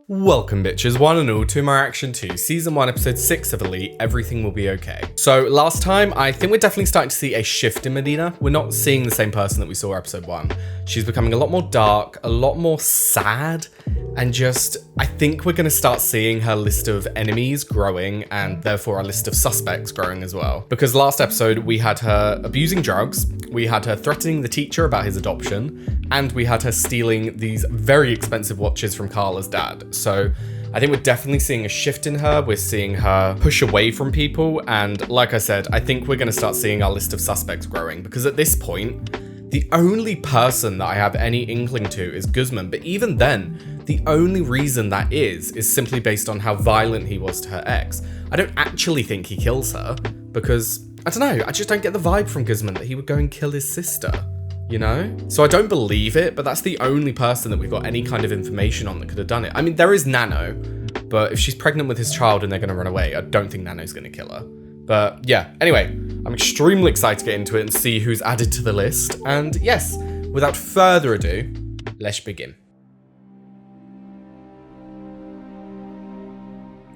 Welcome bitches, one and all to my reaction to Season 1 Episode 6 of Elite, Everything Will Be Okay. So last time, I think we're definitely starting to see a shift in Marina. We're not seeing the same person that we saw Episode 1. She's becoming a lot more dark, a lot more sad, and just, I think we're going to start seeing her list of enemies growing and therefore our list of suspects growing as well. Because last episode, we had her abusing drugs, we had her threatening the teacher about his adoption, and we had her stealing these very expensive watches from Carla's dad. So I think we're definitely seeing a shift in her. We're seeing her push away from people. And like I said, I think we're going to start seeing our list of suspects growing, because at this point, the only person that I have any inkling to is Guzman. But even then, the only reason that is simply based on how violent he was to her ex. I don't actually think he kills her because, I don't know, I just don't get the vibe from Guzman that he would go and kill his sister. You know? So I don't believe it, but that's the only person that we've got any kind of information on that could have done it. I mean, there is Nano, but if she's pregnant with his child and they're going to run away, I don't think Nano's going to kill her. But yeah, anyway, I'm extremely excited to get into it and see who's added to the list. And yes, without further ado, let's begin.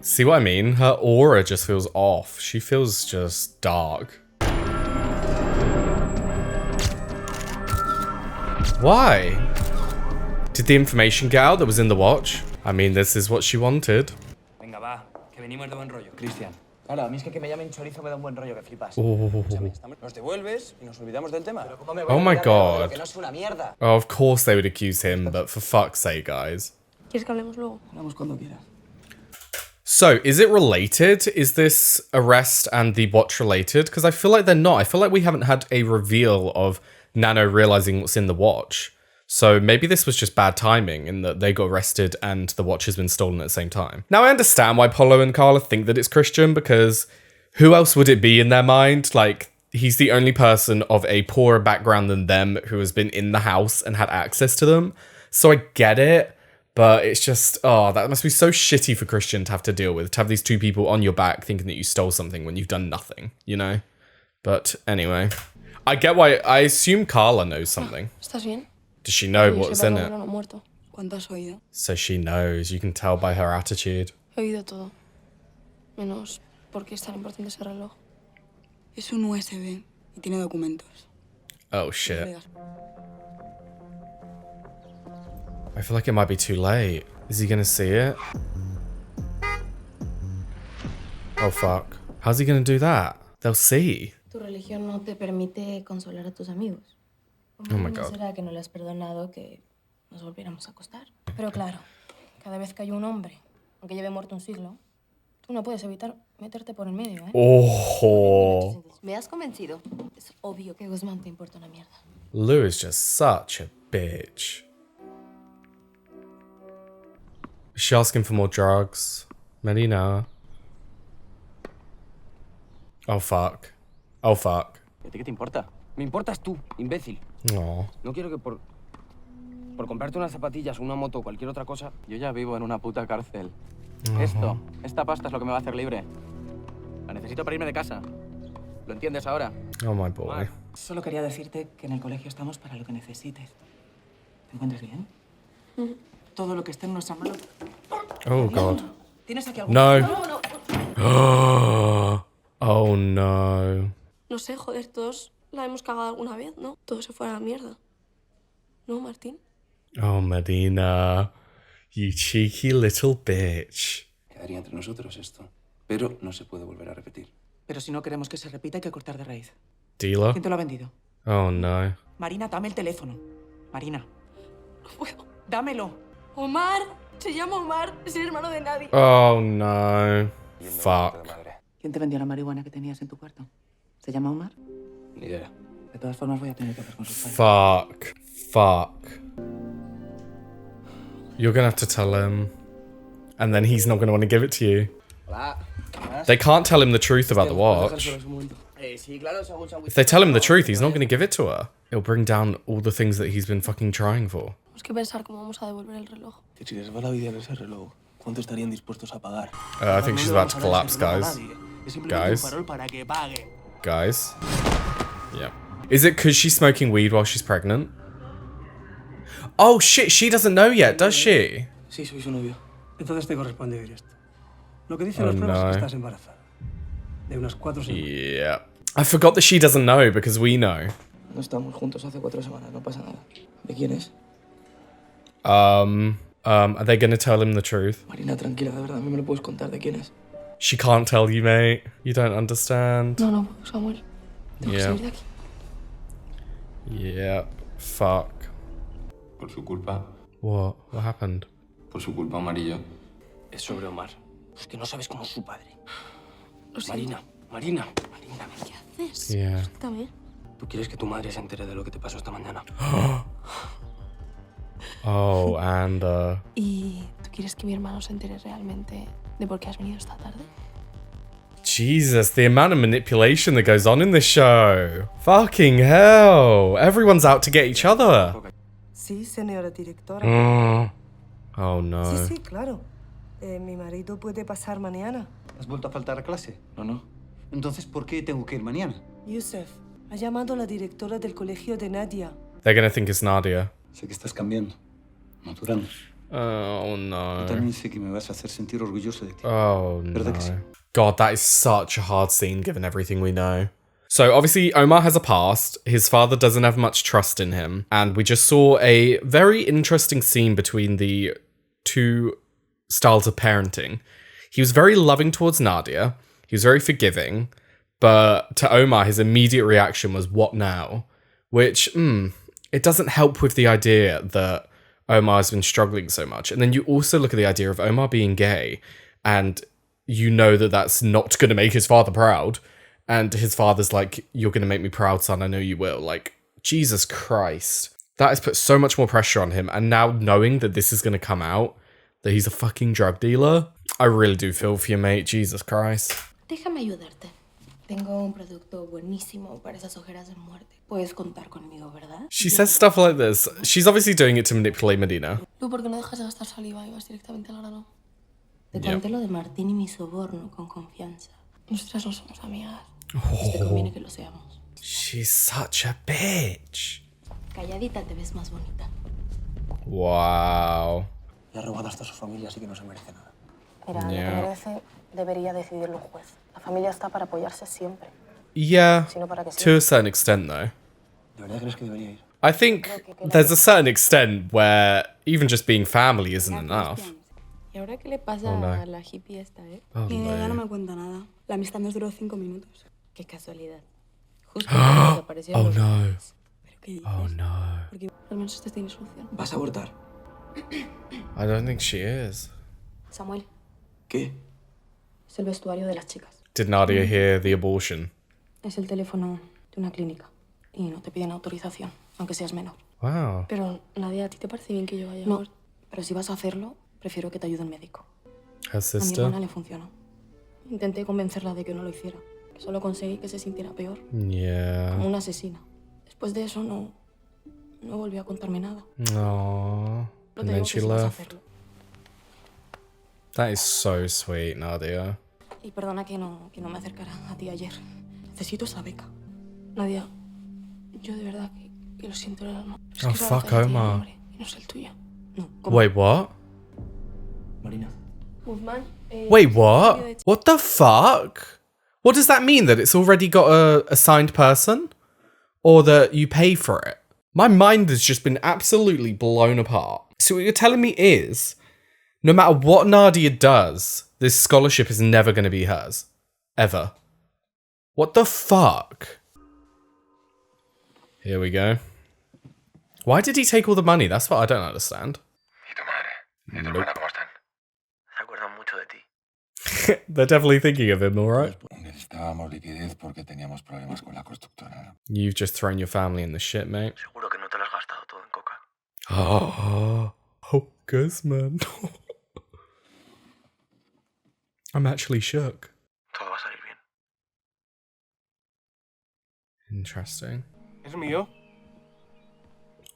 See what I mean? Her aura just feels off. She feels just dark. Why? Did the information get out that was in the watch? I mean, this is what she wanted. Venga, va, que venimos de buen rollo. Christian. Claro, a mí es que me llamen chorizo me da un buen rollo que flipas. Nos devuelves y nos olvidamos del tema. Oh my god. Que no es una mierda. Oh, of course they would accuse him, but for fuck's sake, guys. ¿Quieres que hablemos luego? Hablamos cuando quieras. So, is it related? Is this arrest and the watch related? Because I feel like they're not. I feel like we haven't had a reveal of Nano realizing what's in the watch. So maybe this was just bad timing in that they got arrested and the watch has been stolen at the same time. Now I understand why Paolo and Carla think that it's Christian, because who else would it be in their mind? Like, he's the only person of a poorer background than them who has been in the house and had access to them. So I get it, but it's just, oh, that must be so shitty for Christian to have to deal with, to have these two people on your back thinking that you stole something when you've done nothing, you know? But anyway, I get why. I assume Carla knows something. ¿Estás bien? Does she know what's in it? ¿Cuánto has oído? So she knows. You can tell by her attitude. He oído todo. Menos, ¿por qué es tan importante ese reloj? Es un USB y tiene documentos. Oh shit. I feel like it might be too late. Is he gonna see it? Oh fuck. How's he gonna do that? They'll see. Tu religión no te permite consolar a tus amigos. Oh my god. ¿Será que no le has perdonado que nos volviéramos a acostar? Pero claro, cada vez que hay un hombre, aunque lleve muerto un siglo, tú no puedes evitar meterte por el medio, ¿eh? Oh. ¿Me has convencido? Es obvio que Guzmán te importa una mierda. Lou is just such a bitch. Is she asking for more drugs? Marina. Oh fuck. Oh fuck. ¿A ti qué te importa? Me importas tú, imbécil. No. No quiero que por comprarte unas zapatillas, una moto o cualquier otra cosa, yo ya vivo en una puta cárcel. Esta pasta es lo que me va a hacer libre. La necesito para irme de casa. ¿Lo entiendes ahora? Oh my boy. Solo quería decirte que en el colegio estamos para lo que necesites. ¿Te encuentras bien? Todo lo que esté en nuestra mano. Oh god. ¿Tienes aquí algo? No. No. Oh no. No sé, joder, todos la hemos cagado alguna vez, ¿no? Todo se fue a la mierda. ¿No, Martín? Oh, Marina. You cheeky little bitch. Quedaría entre nosotros esto, pero no se puede volver a repetir. Pero si no queremos que se repita, hay que cortar de raíz. Dealer? ¿Quién te lo ha vendido? Oh no. Marina, dame el teléfono. Marina, No puedo. dámelo. Omar. Se llama Omar. Es el hermano de Nadia. Oh no. Fuck. ¿Quién te vendió la marihuana que tenías en tu cuarto? ¿Se llama Omar? Ni idea. De todas formas, voy a tener que hablar con sus padres. Fuck. You're gonna have to tell him. And then he's not gonna want to give it to you. They can't tell him the truth about the watch. If they tell him the truth, he's not gonna give it to her. It'll bring down all the things that he's been fucking trying for. Tenemos que pensar cómo vamos a devolver el reloj. Si les va la vida en ese reloj, ¿cuánto estarían dispuestos a pagar? I think she's about to collapse, guys. Guys. Guys. Yeah. Is it because she's smoking weed while she's pregnant? Oh shit, she doesn't know yet, does she? Sí, soy su novio. Entonces te corresponde oír esto. Lo que dicen Oh, las pruebas es no. que estás embarazada. De unas 4 semanas. Yeah. I forgot that she doesn't know because we know. No estamos juntos hace 4 semanas, no pasa nada. ¿De quién es? Are they gonna tell him the truth? Marina, tranquila, de verdad, a mí me lo puedes contar. ¿De quién es? She can't tell you, mate. You don't understand. No, Samuel. Tengo que Yeah. salir de aquí. Yeah. Fuck. Por su culpa. What? What happened? Por su culpa, Omar y yo. Es sobre Omar. Es que no sabes cómo es su padre. Lo siento. Marina. ¿Qué haces? Yeah. Suéltame. ¿Tú quieres que tu madre se entere de lo que te pasó esta mañana? Oh, and ¿Y tú quieres que mi hermano se entere realmente de por qué has venido esta tarde? Jesus, the amount of manipulation that goes on in this show. Fucking hell. Everyone's out to get each other. Sí, señora directora. Oh no. Sí, claro. Mi marido puede pasar mañana. ¿Has vuelto a faltar a clase? No. Entonces, ¿por qué tengo que ir mañana? Yusef, ha llamado a la directora del colegio de Nadia. They're gonna think it's Nadia. Sé que estás cambiando, madurando. Oh Yo no. también sé que me vas a hacer sentir orgulloso de ti. Oh ¿Verdad que sí? no. God, that is such a hard scene given everything we know. So obviously Omar has a past, his father doesn't have much trust in him, and we just saw a very interesting scene between the two styles of parenting. He was very loving towards Nadia, he was very forgiving, but to Omar his immediate reaction was, what now? Which, it doesn't help with the idea that Omar has been struggling so much. And then you also look at the idea of Omar being gay, and you know that that's not going to make his father proud. And his father's like, you're going to make me proud, son. I know you will. Like, Jesus Christ. That has put so much more pressure on him. And now knowing that this is going to come out, that he's a fucking drug dealer, I really do feel for you, mate. Jesus Christ. Déjame ayudarte. Tengo un producto buenísimo para esas ojeras de muerte. Puedes contar conmigo, ¿verdad? She says stuff like this. She's obviously doing it to manipulate Marina. Lu, ¿por qué no dejas de gastar saliva y vas directamente al grano? Te conté lo de Martín y mi soborno con confianza. Nosotras no somos amigas. Pues te conviene que lo seamos. She's such a bitch. Calladita te ves más bonita. Wow. Le ha robado hasta su familia, así que no se merece nada. Mira, lo que merece debería decidirlo un juez. La familia está para apoyarse siempre. Yeah, Sino para que to a certain extent though. ¿De verdad crees que debería ir? I think there's a certain extent where even just being family isn't enough. ¿Y ahora qué le pasa Oh, no. a la hippie esta, Oh, Ni idea, ya no no. me cuenta nada. La amistad nos duró 5 minutos. Qué casualidad. Justo cuando desaparecieron Oh los no. demás. ¿Pero qué dices? Oh no. Porque al menos este tiene solución. ¿Vas a abortar? I don't think she is. Samuel, ¿Qué? es el vestuario de las chicas. Did Nadia hear the abortion? Es el teléfono de una clínica. Y no te piden autorización, aunque seas menor. Wow. Pero, Nadia, ¿a ti te parece bien que yo vaya a No, abortar? pero si vas a hacerlo, prefiero que te ayude un médico. Her A mi sister? hermana le funcionó. Intenté convencerla de que no lo hiciera. Solo conseguí que se sintiera peor, como Yeah. una asesina. Después de eso no volvió a contarme nada. Aww. Pero And te then digo she que si vas a left. hacerlo. That is so sweet, Nadia. Y perdona que no me acercara a ti ayer. Necesito esa beca. Nadia, yo de verdad que lo siento en el alma. Es Oh, que esa fuck, beca ya tiene Omar. nombre y no es el tuyo. No, ¿cómo? Wait, what? Marina. Guzmán, Wait, what? What the fuck? What does that mean? That it's already got a assigned person? Or that you pay for it? My mind has just been absolutely blown apart. So what you're telling me is, no matter what Nadia does, this scholarship is never going to be hers. Ever. What the fuck? Here we go. Why did he take all the money? That's what I don't understand. ¿Y tu madre? ¿Y tu hermana cómo están? Se acuerdan mucho de ti. They're definitely thinking of him, alright? Necesitábamos liquidez porque teníamos problemas con la constructora. You've just thrown your family in the shit, mate. Seguro que no te lo has gastado todo en coca. Oh, Guzman. I'm actually shook. Todo va a salir bien. Interesting. ¿Es mío?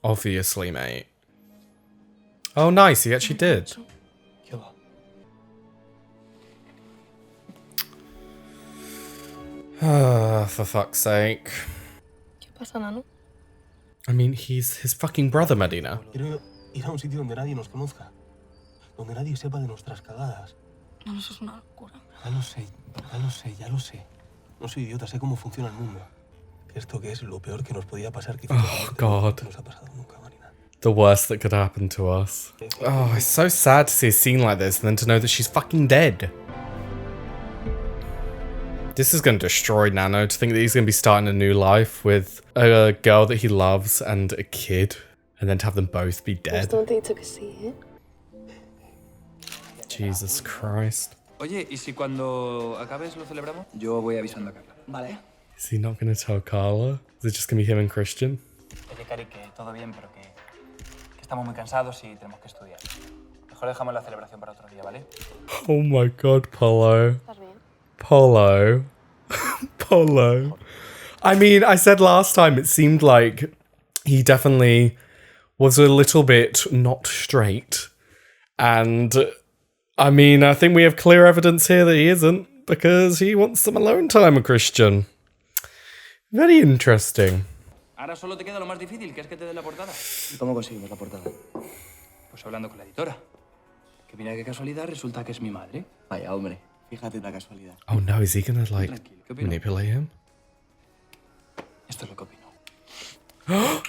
Obviously, mate. Oh, nice. He actually did. ¿Qué va? For fuck's sake. ¿Qué pasa, Nano? I mean, he's his fucking brother, Marina. Quiero ir a un sitio donde nadie nos conozca. donde nadie sepa de nuestras cagadas. No, eso es una locura. Ya lo sé, ya lo sé. No soy idiota, sé cómo funciona el mundo. Que esto que es lo peor que nos podía pasar, que Oh, God. no nos ha pasado nunca, Marina. The worst that could happen to us. Oh, it's so sad to see a scene like this and then to know that she's fucking dead. This is going to destroy Nano, to think that he's going to be starting a new life with a girl that he loves and a kid, and then to have them both be dead. Jesus Christ. Oye, ¿y si cuando acabes lo celebramos? Yo voy avisando a Carla. Vale. Is he not going to tell Carla? Is it just going to be him and Christian? Oye, Cari, que todo bien, pero que estamos muy cansados y tenemos que estudiar. Mejor dejamos la celebración para otro día, ¿vale? Oh my god, Polo. ¿Estás bien? Polo. Polo. I mean, I said last time it seemed like he definitely was a little bit not straight. And I mean, I think we have clear evidence here that he isn't, because he wants some alone time with Christian. Very interesting. Ahora solo te queda lo más difícil, que es que te den la portada. ¿Y cómo conseguimos la portada? Pues hablando con la editora. Que mira qué casualidad, resulta que es mi madre. Vaya, hombre. Fíjate la casualidad. Oh no, is he gonna like Tranquilo, ¿qué opino? manipulate him? Esto es lo que opino.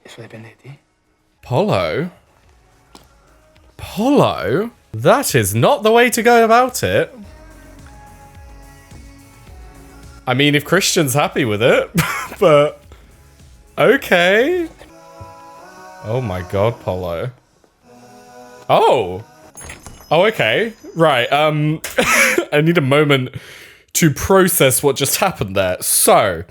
Eso depende de ti. Polo? Polo? That is not the way to go about it. I mean, if Christian's happy with it, but okay. Oh my god, Polo. Oh. Oh, okay. Right, I need a moment to process what just happened there. So,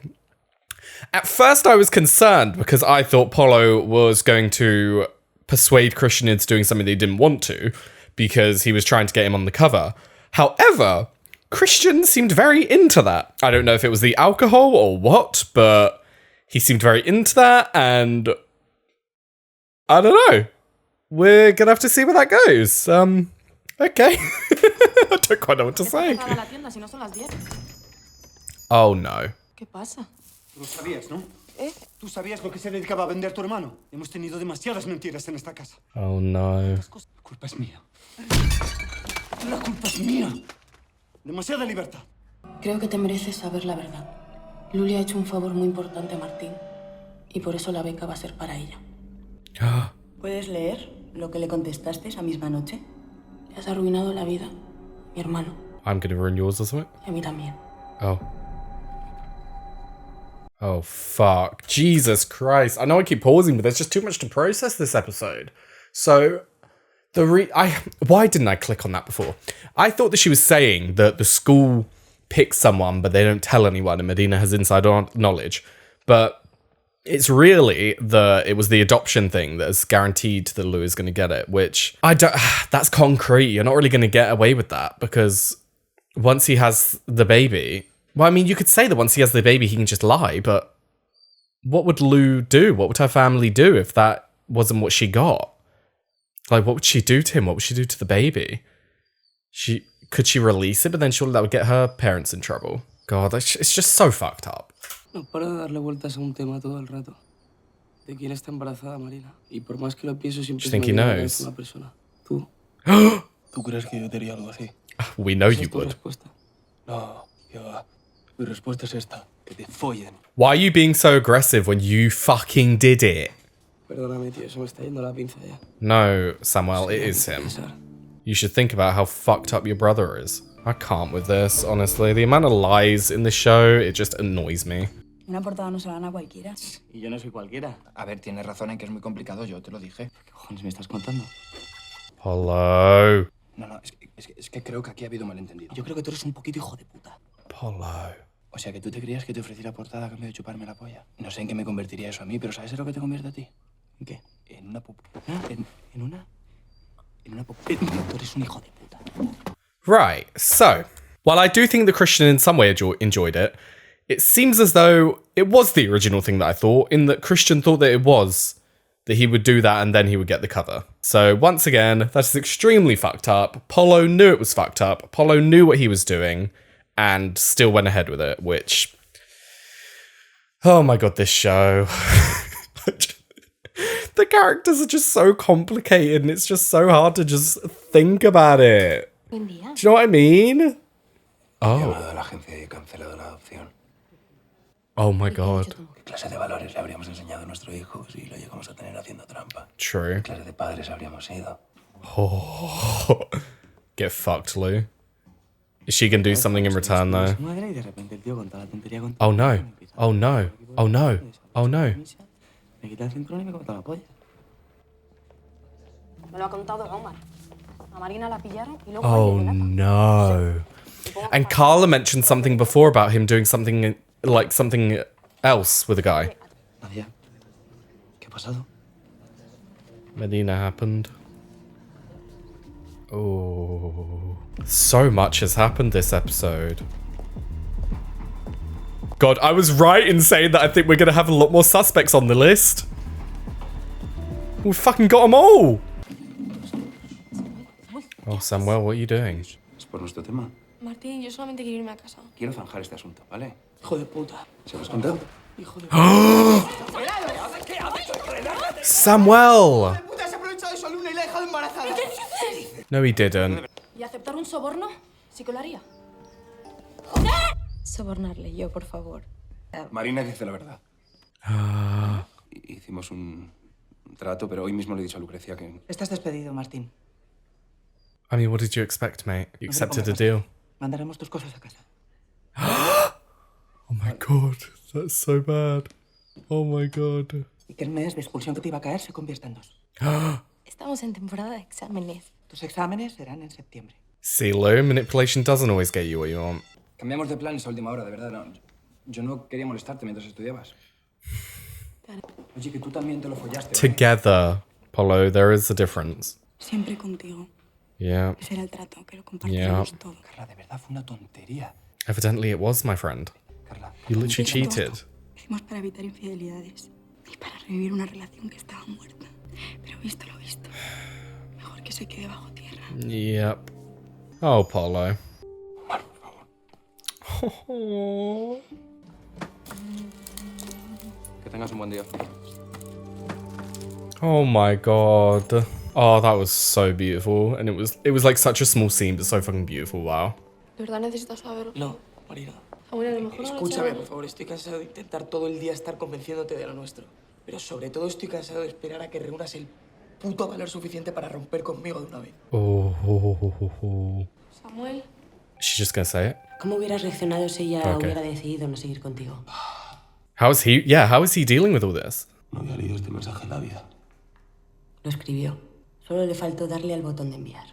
at first I was concerned because I thought Polo was going to persuade Christian into doing something that he didn't want to because he was trying to get him on the cover. However, Christian seemed very into that. I don't know if it was the alcohol or what, but he seemed very into that, and I don't know. We're gonna have to see where that goes. Okay. I don't quite know what to say. Cerrada la tienda, si no son las 10. Oh no. ¿Qué pasa? Tú lo sabías, ¿no? Tú sabías lo que se dedicaba a vender tu hermano. Hemos tenido demasiadas mentiras en esta casa. Oh no. La culpa es mía. La culpa es mía. Demasiada libertad. Creo que te mereces saber la verdad. Luli ha hecho un favor muy importante a Martín y por eso la beca va a ser para ella. ¿Puedes leer lo que le contestaste esa misma noche? Le has arruinado la vida, mi hermano, I'm gonna ruin yours or something? y a mí también. Oh. Oh, fuck. Jesus Christ. I know I keep pausing, but there's just too much to process this episode. So, why didn't I click on that before? I thought that she was saying that the school picks someone, but they don't tell anyone, and Marina has inside knowledge. But it's really it was the adoption thing that is guaranteed that Lou is going to get it, which I don't, that's concrete. You're not really going to get away with that, because once he has the baby, well, I mean, you could say that once he has the baby, he can just lie, but what would Lou do? What would her family do if that wasn't what she got? Like, what would she do to him? What would she do to the baby? Could she release it, but then surely that would get her parents in trouble. God, it's just so fucked up. No paro de darle vueltas a un tema todo el rato. ¿De quién está embarazada, Marina? Y por más que lo pienso, siempre Do you think he me viene a la knows? cabeza una persona. Tú. ¿Tú crees que yo te haría algo así? We know ¿Esa you es tu would. respuesta? No, que va. Mi respuesta es esta. Que te follen. Why are you being so aggressive when you fucking did it? Perdóname, tío. Se me está yendo la pinza ya. No, Samuel, it is him. You should think about how fucked up your brother is. I can't with this, honestly. The amount of lies in the show, it just annoys me. Una portada no se la dan a cualquiera. Y yo no soy cualquiera. A ver, tienes razón en que es muy complicado, yo te lo dije. ¿Qué cojones me estás contando? Polo. No, es que creo que aquí ha habido malentendido. Yo creo que tú eres un poquito hijo de puta. Polo. O sea, que tú te creías que te ofrecí la portada a cambio de chuparme la polla. No sé en qué me convertiría eso a mí, pero ¿sabes en lo que te convierte a ti? ¿En qué? En una Tú eres un hijo de puta. Right, so, while I do think that Christian in some way enjoyed it, it seems as though it was the original thing that I thought, in that Christian thought that it was, that he would do that and then he would get the cover. So once again, that is extremely fucked up. Polo knew it was fucked up. Polo knew what he was doing and still went ahead with it, which... Oh my god, this show. The characters are just so complicated and it's just so hard to just think about it. Buen día. Do you know what I mean? He Oh. llamado a la agencia y he cancelado la adopción. Oh my god. ¿Qué clase de valores le habríamos enseñado a nuestro hijo si lo llegamos a tener haciendo trampa? True. ¿Qué clase de padres habríamos sido? Oh. Get fucked, Lou. Is she gonna do something in return though? Madre y de repente el tío con toda la tontería con Oh no. Oh no. Oh no. Oh no. Me quita el cinturón y me corta la polla. Me lo ha contado Omar. A Marina la pillaron y luego... Oh no. And Carla mentioned something before about him doing something like something else with a guy. Nadia, ¿qué ha pasado? Marina happened. Oh. So much has happened this episode. God, I was right in saying that I think we're going to have a lot more suspects on the list. We fucking got them all. Oh, Samuel, what are you doing? Es por nuestro tema. Martín, yo solamente quiero irme a casa. Quiero zanjar este asunto, ¿vale? Hijo de puta. ¿Se lo has contado? Hijo de Samuel! ¡Puta, se ha aprovechado de su alumna y la ha dejado embarazada! No, he didn't. ¿Y aceptar un soborno? Sí que lo haría. Sobornarle yo, por favor. Marina dice la verdad. Hicimos un trato, pero hoy mismo le he dicho a Lucrecia que... Estás despedido, Martín. I mean, what did you expect, mate? You accepted a deal. Mandaremos tus cosas a casa. Oh my god, that's so bad. Oh my god. Y que el mes de expulsión que te iba a caer se convierta en 2. Estamos en temporada de exámenes. Tus exámenes serán en septiembre. See, Lou, manipulation doesn't always get you what you want. Cambiamos de planes a última hora, de verdad. No. Yo no quería molestarte mientras estudiabas. Oye, que tú también te lo follaste. ¿vale? Together, Polo, there is a difference. Siempre contigo. Yeah. Ese era el trato, que lo compartíamos todo. Carla, de verdad fue una tontería. Evidently it was, my friend. Carla, You literally cheated. Lo hicimos para evitar infidelidades y para revivir una relación que estaba muerta. Pero visto lo visto, mejor que se quede bajo tierra. Yep. Oh, Polo. Omar, por favor. que tengas un buen día. Oh my god. Oh, that was so beautiful. And it was like such a small scene, but so fucking beautiful, wow. ¿De verdad necesitas saberlo? No, Marina. Samuel, a lo mejor no lo Escúchame, sabes. por favor. Estoy cansado de intentar todo el día estar convenciéndote de lo nuestro. Pero sobre todo estoy cansado de esperar a que reúnas el puto valor suficiente para romper conmigo de una vez. Oh. Samuel. She's just gonna say it. ¿Cómo hubieras reaccionado si ella Okay. hubiera decidido no seguir contigo? How is he dealing with all this? No había leído este mensaje en la vida. Lo escribió. Solo le faltó darle al botón de enviar.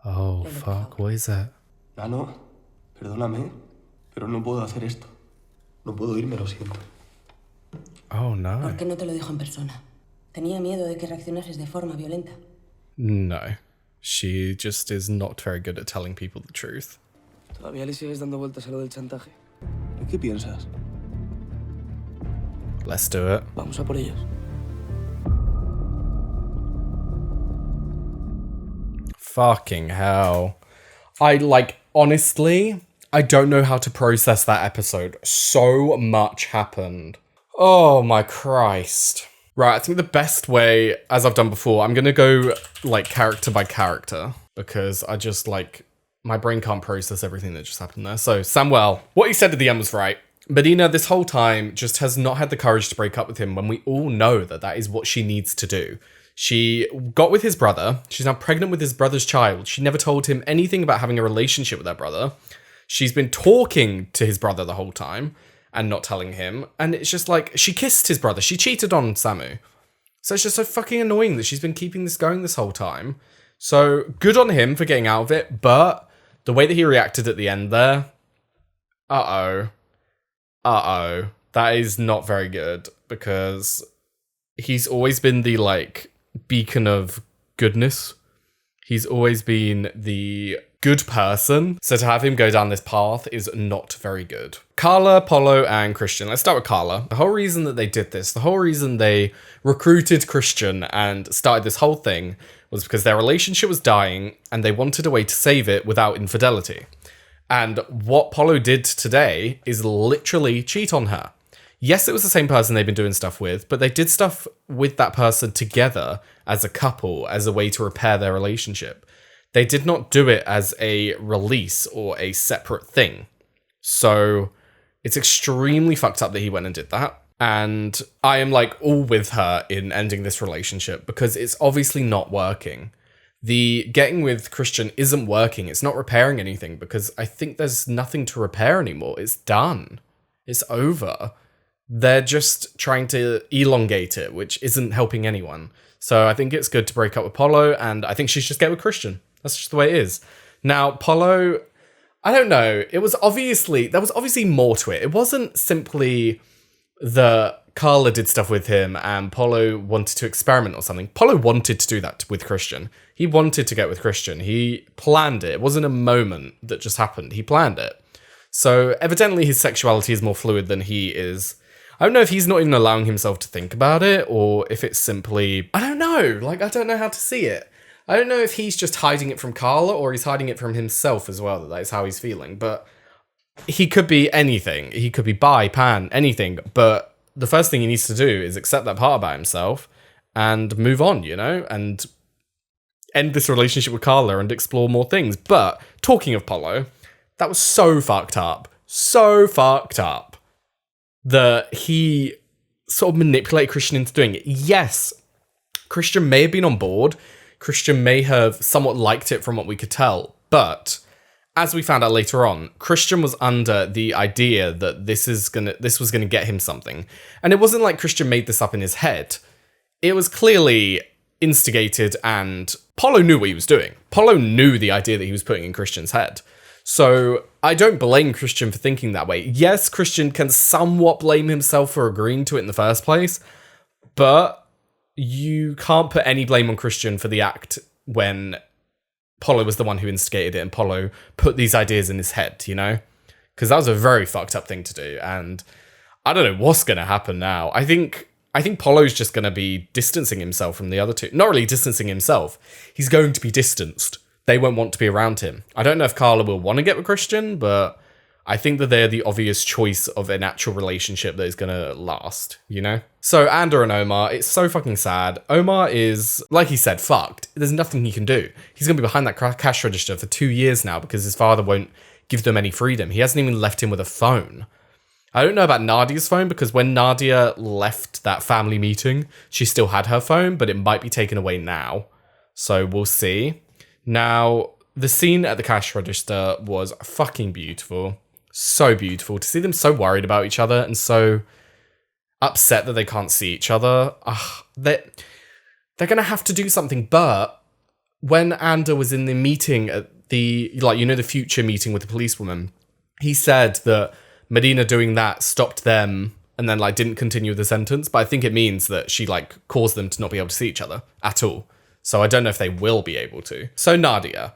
Oh, fuck, what is that? Nano, perdóname, pero no puedo hacer esto. No puedo irme, lo siento. Oh, no. ¿Por qué no te lo dijo en persona? Tenía miedo de que reaccionases de forma violenta. No. She just is not very good at telling people the truth. ¿Todavía le sigues dando vueltas a lo del chantaje? ¿En qué piensas? Let's do it. Vamos a por ellos. Fucking hell. Honestly, I don't know how to process that episode. So much happened. Oh my Christ. Right, I think the best way, as I've done before, I'm gonna go character by character because I just my brain can't process everything that just happened there. So, Samuel, what he said at the end was right. Marina, this whole time, just has not had the courage to break up with him when we all know that that is what she needs to do. She got with his brother. She's now pregnant with his brother's child. She never told him anything about having a relationship with her brother. She's been talking to his brother the whole time and not telling him. And it's just she kissed his brother. She cheated on Samu. So it's just so fucking annoying that she's been keeping this going this whole time. So good on him for getting out of it. But the way that he reacted at the end there, that is not very good because he's always been the beacon of goodness. He's always been the good person. So to have him go down this path is not very good. Carla, Paolo, and Christian. Let's start with Carla. The whole reason that they did this, the whole reason they recruited Christian and started this whole thing was because their relationship was dying and they wanted a way to save it without infidelity. And what Paolo did today is literally cheat on her. Yes, it was the same person they've been doing stuff with, but they did stuff with that person together as a couple, as a way to repair their relationship. They did not do it as a release or a separate thing. So it's extremely fucked up that he went and did that. And I am like all with her in ending this relationship because it's obviously not working. The getting with Christian isn't working. It's not repairing anything because I think there's nothing to repair anymore. It's done. It's over. They're just trying to elongate it, which isn't helping anyone. So I think it's good to break up with Paolo, and I think she should just get with Christian. That's just the way it is. Now, Paolo, I don't know. There was obviously more to it. It wasn't simply that Carla did stuff with him and Paolo wanted to experiment or something. Paolo wanted to do that with Christian. He wanted to get with Christian. He planned it. It wasn't a moment that just happened. He planned it. So evidently his sexuality is more fluid than he is. I don't know if he's not even allowing himself to think about it or if it's simply, I don't know. Like, I don't know how to see it. I don't know if he's just hiding it from Carla or he's hiding it from himself as well. That is how he's feeling. But he could be anything. He could be bi, pan, anything. But the first thing he needs to do is accept that part about himself and move on, you know, and end this relationship with Carla and explore more things. But talking of Paolo, that was so fucked up that he sort of manipulated Christian into doing it. Yes, Christian may have been on board. Christian may have somewhat liked it from what we could tell. But as we found out later on, Christian was under the idea that this was gonna get him something. And it wasn't like Christian made this up in his head. It was clearly instigated, and Paolo knew what he was doing. Paolo knew the idea that he was putting in Christian's head. So I don't blame Christian for thinking that way. Yes, Christian can somewhat blame himself for agreeing to it in the first place, but you can't put any blame on Christian for the act when Paolo was the one who instigated it and Paolo put these ideas in his head, you know? Because that was a very fucked up thing to do, and I don't know what's going to happen now. I think Paolo's just going to be distancing himself from the other two. Not really distancing himself. He's going to be distanced. They won't want to be around him. I don't know if Carla will want to get with Christian, but I think that they're the obvious choice of a natural relationship that is going to last, you know? So, Ander and Omar, it's so fucking sad. Omar is, like he said, fucked. There's nothing he can do. He's going to be behind that cash register for 2 years now because his father won't give them any freedom. He hasn't even left him with a phone. I don't know about Nadia's phone because when Nadia left that family meeting, she still had her phone, but it might be taken away now. So, we'll see. Now, the scene at the cash register was fucking beautiful. So beautiful. To see them so worried about each other and so upset that they can't see each other. They're going to have to do something. But when Ander was in the meeting at the, the future meeting with the policewoman, he said that Marina doing that stopped them and then, didn't continue the sentence. But I think it means that she, caused them to not be able to see each other at all. So I don't know if they will be able to. So Nadia.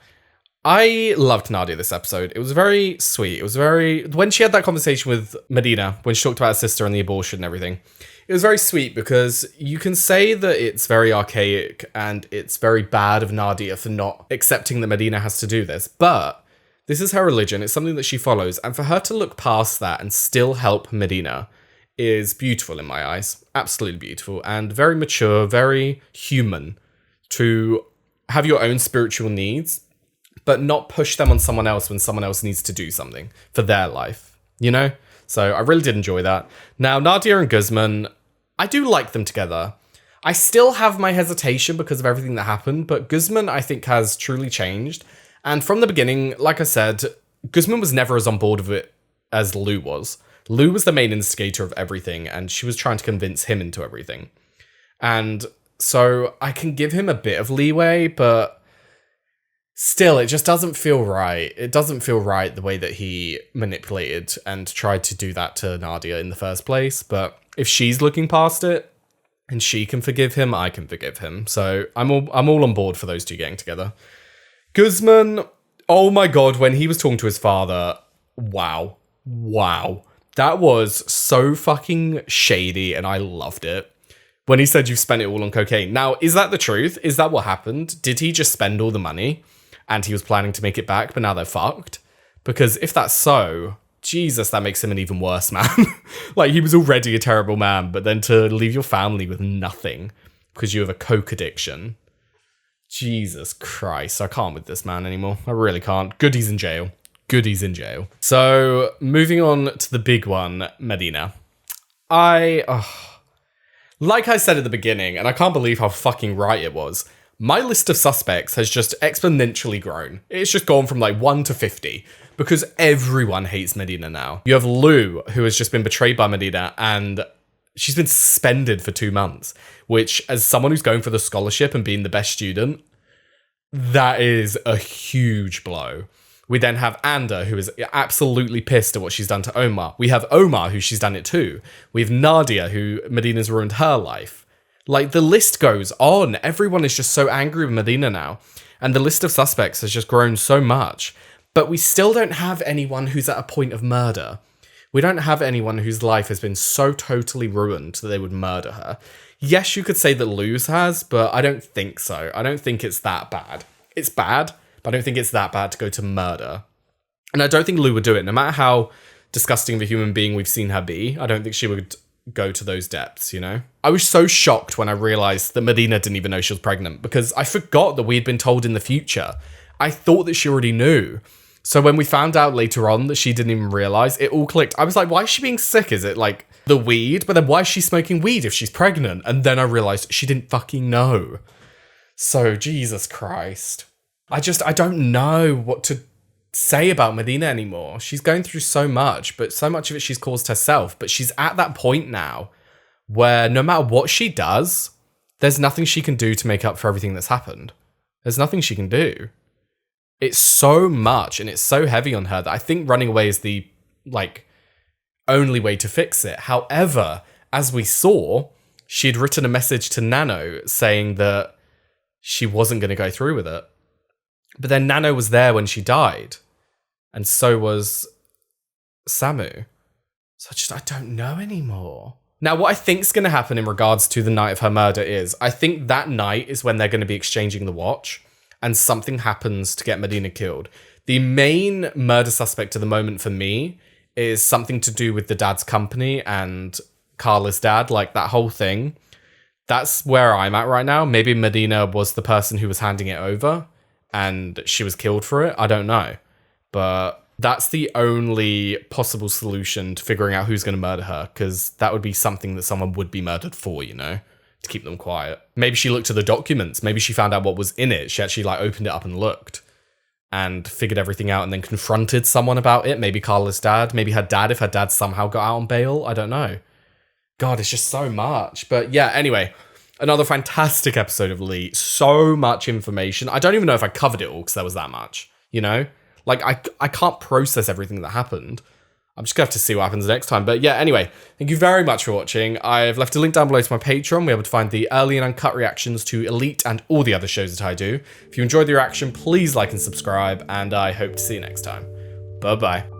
I loved Nadia this episode. It was very sweet. It was when she had that conversation with Marina, when she talked about her sister and the abortion and everything, it was very sweet because you can say that it's very archaic and it's very bad of Nadia for not accepting that Marina has to do this. But this is her religion. It's something that she follows. And for her to look past that and still help Marina is beautiful in my eyes. Absolutely beautiful and very mature, very human to have your own spiritual needs, but not push them on someone else when someone else needs to do something for their life, you know? So I really did enjoy that. Now, Nadia and Guzman, I do like them together. I still have my hesitation because of everything that happened, but Guzman, I think, has truly changed. And from the beginning, like I said, Guzman was never as on board with it as Lou was. Lou was the main instigator of everything, and she was trying to convince him into everything. And so I can give him a bit of leeway, but still, it just doesn't feel right. It doesn't feel right the way that he manipulated and tried to do that to Nadia in the first place. But if she's looking past it and she can forgive him, I can forgive him. So I'm all on board for those two getting together. Guzman, oh my God, when he was talking to his father, wow. That was so fucking shady and I loved it. When he said you've spent it all on cocaine. Now, is that the truth? Is that what happened? Did he just spend all the money and he was planning to make it back, but now they're fucked? Because if that's so, Jesus, that makes him an even worse man. Like, he was already a terrible man, but then to leave your family with nothing because you have a coke addiction. Jesus Christ, I can't with this man anymore. I really can't. Good he's in jail. Good he's in jail. So, moving on to the big one, Marina. Like I said at the beginning, and I can't believe how fucking right it was, my list of suspects has just exponentially grown. It's just gone from like 1 to 50 because everyone hates Marina now. You have Lou, who has just been betrayed by Marina, and she's been suspended for 2 months, which, as someone who's going for the scholarship and being the best student, that is a huge blow. We then have Anda, who is absolutely pissed at what she's done to Omar. We have Omar, who she's done it to. We have Nadia, who Medina's ruined her life. Like, the list goes on. Everyone is just so angry with Marina now. And the list of suspects has just grown so much. But we still don't have anyone who's at a point of murder. We don't have anyone whose life has been so totally ruined that they would murder her. Yes, you could say that Lou's has, but I don't think so. I don't think it's that bad. It's bad, but I don't think it's that bad to go to murder. And I don't think Lou would do it. No matter how disgusting of a human being we've seen her be, I don't think she would go to those depths, you know? I was so shocked when I realized that Marina didn't even know she was pregnant because I forgot that we had been told in the future. I thought that she already knew. So when we found out later on that she didn't even realize, it all clicked. I was like, why is she being sick? Is it like the weed? But then why is she smoking weed if she's pregnant? And then I realized she didn't fucking know. So Jesus Christ. I don't know what to say about Marina anymore. She's going through so much, but so much of it she's caused herself. But she's at that point now where no matter what she does, there's nothing she can do to make up for everything that's happened. There's nothing she can do. It's so much and it's so heavy on her that I think running away is the, like, only way to fix it. However, as we saw, she'd written a message to Nano saying that she wasn't going to go through with it. But then Nano was there when she died. And so was Samu. So I don't know anymore. Now, what I think is going to happen in regards to the night of her murder is, I think that night is when they're going to be exchanging the watch and something happens to get Marina killed. The main murder suspect at the moment for me is something to do with the dad's company and Carla's dad, like that whole thing. That's where I'm at right now. Maybe Marina was the person who was handing it over and she was killed for it. I don't know. But that's the only possible solution to figuring out who's going to murder her, because that would be something that someone would be murdered for, you know, to keep them quiet. Maybe she looked at the documents. Maybe she found out what was in it. She actually like opened it up and looked and figured everything out and then confronted someone about it. Maybe Carla's dad, maybe her dad, if her dad somehow got out on bail. I don't know. God, it's just so much. But yeah, anyway, another fantastic episode of Lee. So much information. I don't even know if I covered it all because there was that much, you know? Like, I can't process everything that happened. I'm just going to have to see what happens next time. But yeah, anyway, thank you very much for watching. I've left a link down below to my Patreon. We're able to find the early and uncut reactions to Elite and all the other shows that I do. If you enjoyed the reaction, please like and subscribe, and I hope to see you next time. Bye-bye.